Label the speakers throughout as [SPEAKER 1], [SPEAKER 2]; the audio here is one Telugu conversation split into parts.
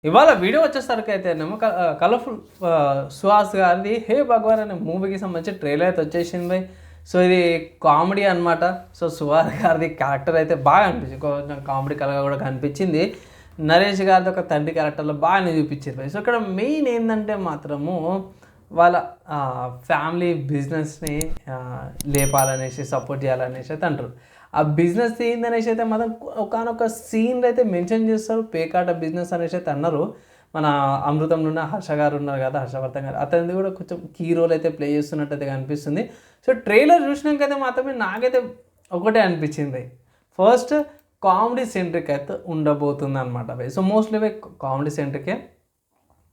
[SPEAKER 1] ఇవాళ వీడియో వచ్చేసరికి అయితేనేమో కలర్ఫుల్ సుహాస్ గారిది హే భగవాన్ అనే మూవీకి సంబంధించి ట్రైలర్ అయితే వచ్చేసింది భయ్. సో ఇది కామెడీ అనమాట. సో సుహాస్ గారిది క్యారెక్టర్ అయితే బాగా అనిపించింది, కొంచెం కామెడీ కలగా కూడా కనిపించింది. నరేష్ గారిది ఒక తండ్రి క్యారెక్టర్లో బాగానే చూపించారు భయ్. సో ఇక్కడ మెయిన్ ఏంటంటే మాత్రము వాళ్ళ ఫ్యామిలీ బిజినెస్ని లేపాలనేసి సపోర్ట్ చేయాలనేసి అయితే అంటారు. ఆ బిజినెస్ ఏందనేసి అయితే మాత్రం ఒకనొక సీన్లో అయితే మెన్షన్ చేస్తారు. పేకాట బిజినెస్ అనేసి అయితే అన్నారు. మన అమృతంలో ఉన్న హర్ష గారు ఉన్నారు కదా, హర్షవర్ధన్ గారు, అతనిది కూడా కొంచెం కీ రోల్ అయితే ప్లే చేస్తున్నట్టు అయితే కనిపిస్తుంది. సో ట్రైలర్ చూసినాకైతే మాత్రమే నాకైతే ఒకటే అనిపించింది, ఫస్ట్ కామెడీ సెంట్రిక్ అయితే ఉండబోతుంది అనమాట భయ్. సో మోస్ట్లీ భయ్ కామెడీ సెంట్రికే.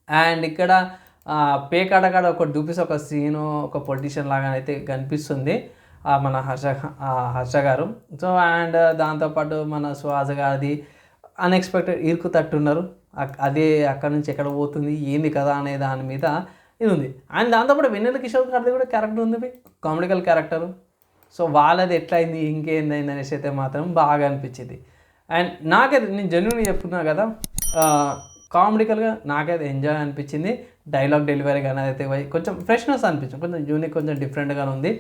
[SPEAKER 1] అండ్ ఇక్కడ పేకాట కాడ ఒకటి చూపిస్తే ఒక సీను ఒక పొలిటీషియన్ లాగా అయితే కనిపిస్తుంది మన హర్ష గారు. సో అండ్ దాంతోపాటు మన సుహాస్ గారిది అన్ఎక్స్పెక్టెడ్ ఇరుకు తట్టున్నారు. అదే అక్కడ నుంచి ఎక్కడ పోతుంది ఏంది కదా అనే దాని మీద ఇది ఉంది. అండ్ దాంతోపాటు వెన్నెల కిషోర్ గారిది కూడా క్యారెక్టర్ ఉంది, కామెడికల్ క్యారెక్టరు. సో వాళ్ళది ఎట్లయింది ఇంకేందైంది అనేసి అయితే మాత్రం బాగా అనిపించింది. అండ్ నాకైతే నేను జెన్యున్గా చెప్తున్నా కదా, కామెడికల్గా నాకైతే ఎంజాయ్ అనిపించింది. డైలాగ్ డెలివరీ కానీ అయితే కొంచెం ఫ్రెష్నెస్ అనిపించింది, కొంచెం యూనిక్, కొంచెం డిఫరెంట్గానే ఉంది.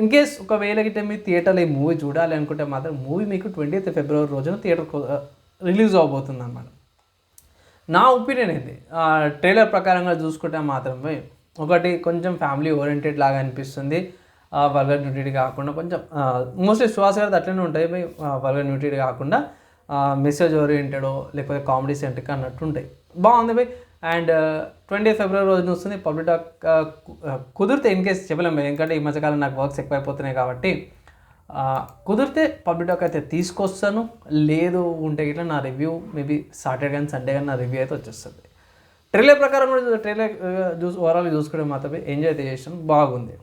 [SPEAKER 1] ఇన్ కేస్ ఒకవేళ గిట్ట మీరు థియేటర్లో ఈ మూవీ చూడాలి అనుకుంటే మాత్రం మూవీ మీకు 20th February రోజున థియేటర్ రిలీజ్ అవబోతుంది అన్నమాట. నా ఒపీనియన్ ఏంటి, ట్రైలర్ ప్రకారంగా చూసుకుంటే మాత్రమే ఒకటి కొంచెం ఫ్యామిలీ ఓరియంటెడ్ లాగా అనిపిస్తుంది. వల్గర్ న్యూడిటీ కాకుండా కొంచెం మోస్ట్లీ సుహాస్ గారిది అట్లనే ఉంటాయి బై, వల్గర్ న్యూడిటీ కాకుండా మెసేజ్ ఓరియంటెడో లేకపోతే కామెడీ సెంట్రిక్ అన్నట్టు ఉంటాయి. బాగుంది బై. అండ్ 20th February రోజున వస్తుంది. పబ్లిక్ టాక్ కుదిరితే ఇన్ కేస్ చెప్పలేము, ఎందుకంటే ఈ మధ్యకాలం నాకు వర్క్స్ ఎక్కువైపోతున్నాయి కాబట్టి కుదిరితే పబ్లిక్ టాక్ అయితే తీసుకొస్తాను. లేదు ఉంటే గిట్లా నా రివ్యూ మేబీ సాటర్డే కానీ సండే కానీ నా రివ్యూ అయితే వచ్చేస్తుంది. ట్రైలర్ ప్రకారం కూడా ట్రైలర్ ఓవరాల్ చూసుకుంటే మాత్రమే ఎంజాయ్ అయితే చేసాను, బాగుంది.